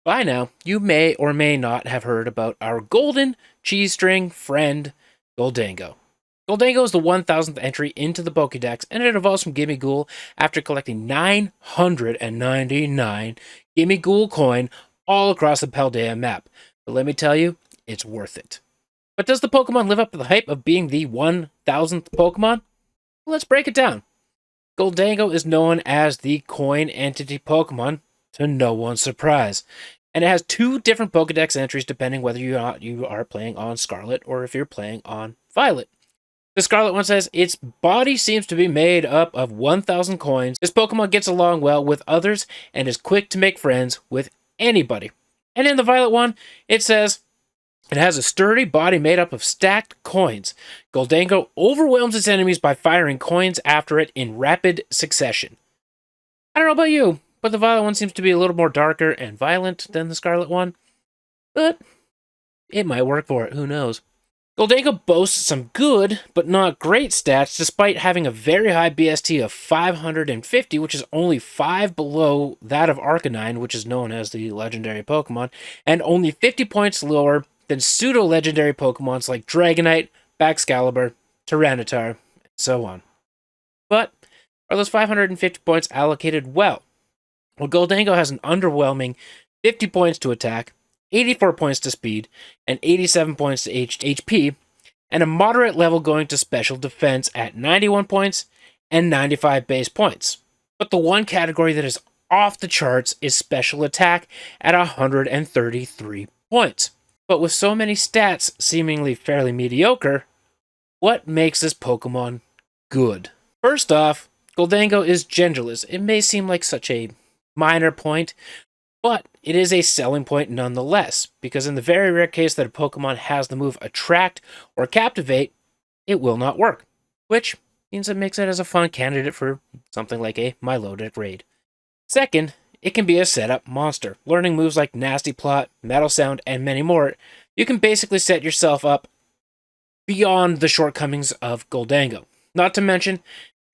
By now, you may or may not have heard about our golden cheese string friend, Gholdengo. Gholdengo is the 1000th entry into the Pokédex, and it evolves from Gimmighoul after collecting 999 Gimmighoul coin all across the Paldea map. But let me tell you, it's worth it. But does the Pokemon live up to the hype of being the 1000th Pokemon? Well, let's break it down. Gholdengo is known as the coin entity Pokemon, to no one's surprise. And it has two different Pokedex entries depending whether you are playing on Scarlet or if you're playing on Violet. The Scarlet one says, its body seems to be made up of 1000 coins. This Pokemon gets along well with others and is quick to make friends with anybody. And in the Violet one, it says, it has a sturdy body made up of stacked coins. Gholdengo overwhelms its enemies by firing coins after it in rapid succession. I don't know about you, but the Violet one seems to be a little more darker and violent than the Scarlet one. But it might work for it, who knows. Gholdengo boasts some good, but not great stats, despite having a very high BST of 550, which is only 5 below that of Arcanine, which is known as the legendary Pokemon, and only 50 points lower than pseudo-legendary Pokemons like Dragonite, Baxcalibur, Tyranitar, and so on. But are those 550 points allocated well? Well, Gholdengo has an underwhelming 50 points to attack, 84 points to speed, and 87 points to HP, and a moderate level going to special defense at 91 points and 95 base points. But the one category that is off the charts is special attack at 133 points. But with so many stats seemingly fairly mediocre, what makes this Pokemon good? First off, Gholdengo is genderless. It may seem like such a minor point, but it is a selling point nonetheless, because in the very rare case that a Pokemon has the move Attract or Captivate, it will not work, which means it makes it as a fun candidate for something like a Milotic raid. Second, it can be a setup monster. Learning moves like Nasty Plot, Metal Sound, and many more, you can basically set yourself up beyond the shortcomings of Gholdengo. Not to mention,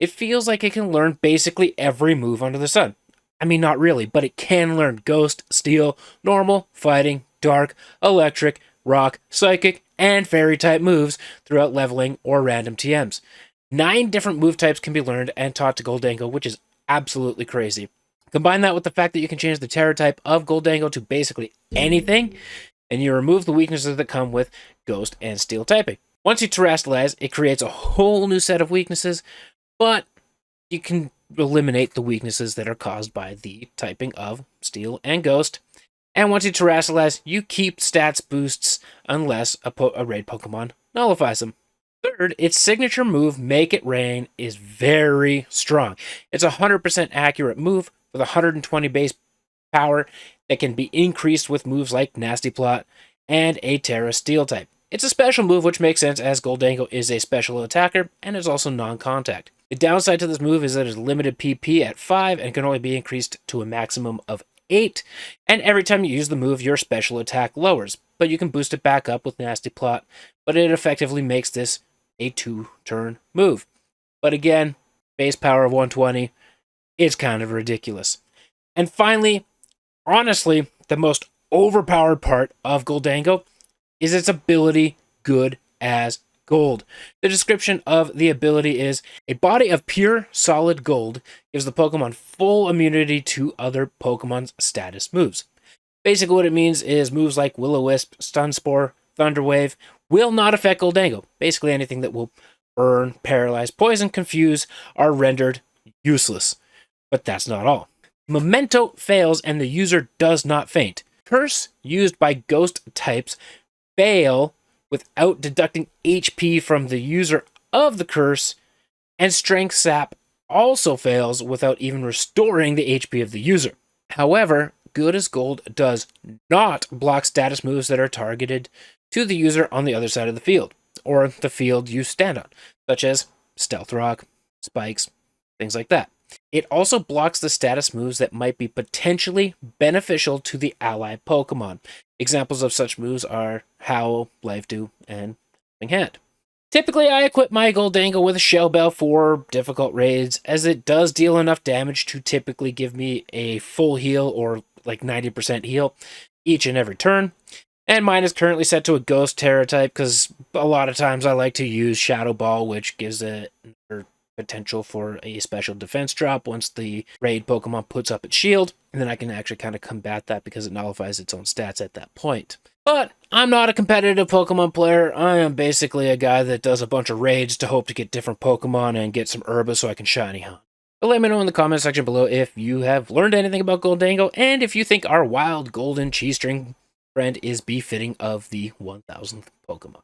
it feels like it can learn basically every move under the sun. I mean, not really, but it can learn Ghost, Steel, Normal, Fighting, Dark, Electric, Rock, Psychic, and Fairy-type moves throughout leveling or random TMs. 9 different move types can be learned and taught to Gholdengo, which is absolutely crazy. Combine that with the fact that you can change the Terra type of Gholdengo to basically anything, and you remove the weaknesses that come with Ghost and Steel typing. Once you terrestrialize, it creates a whole new set of weaknesses, but you can eliminate the weaknesses that are caused by the typing of Steel and Ghost. And once you terrestrialize, you keep stats boosts unless a raid Pokemon nullifies them. Third, its signature move, Make It Rain, is very strong. It's a 100% accurate move with 120 base power that can be increased with moves like Nasty Plot and a Terra Steel type. It's a special move, which makes sense as Gholdengo is a special attacker and is also non-contact. The downside to this move is that it's limited PP at 5 and can only be increased to a maximum of 8, and every time you use the move, your special attack lowers, but you can boost it back up with Nasty Plot, but it effectively makes this a 2-turn move. But again, base power of 120, it's kind of ridiculous. And finally, honestly, the most overpowered part of Gholdengo is its ability Good as Gold. The description of the ability is, a body of pure, solid gold gives the Pokemon full immunity to other Pokemon's status moves. Basically what it means is moves like Will-O-Wisp, Stun Spore, Thunder Wave will not affect Gholdengo. Basically anything that will burn, paralyze, poison, confuse are rendered useless. But that's not all. Memento fails and the user does not faint. Curse used by ghost types fail without deducting HP from the user of the curse, and Strength Sap also fails without even restoring the HP of the user. However, Good as Gold does not block status moves that are targeted to the user on the other side of the field, or the field you stand on, such as Stealth Rock, Spikes, things like that. It also blocks the status moves that might be potentially beneficial to the ally Pokemon. Examples of such moves are Howl, Life Dew, and Helping Hand. Typically, I equip my Gholdengo with a Shell Bell for difficult raids, as it does deal enough damage to typically give me a full heal or like 90% heal each and every turn. And mine is currently set to a Ghost Terra type because a lot of times I like to use Shadow Ball, which gives it another potential for a special defense drop once the raid Pokemon puts up its shield. And then I can actually kind of combat that because it nullifies its own stats at that point. But I'm not a competitive Pokemon player. I am basically a guy that does a bunch of raids to hope to get different Pokemon and get some Herba so I can shiny hunt. But let me know in the comment section below if you have learned anything about Gholdengo and if you think our wild golden cheese string friend is befitting of the 1000th Pokemon.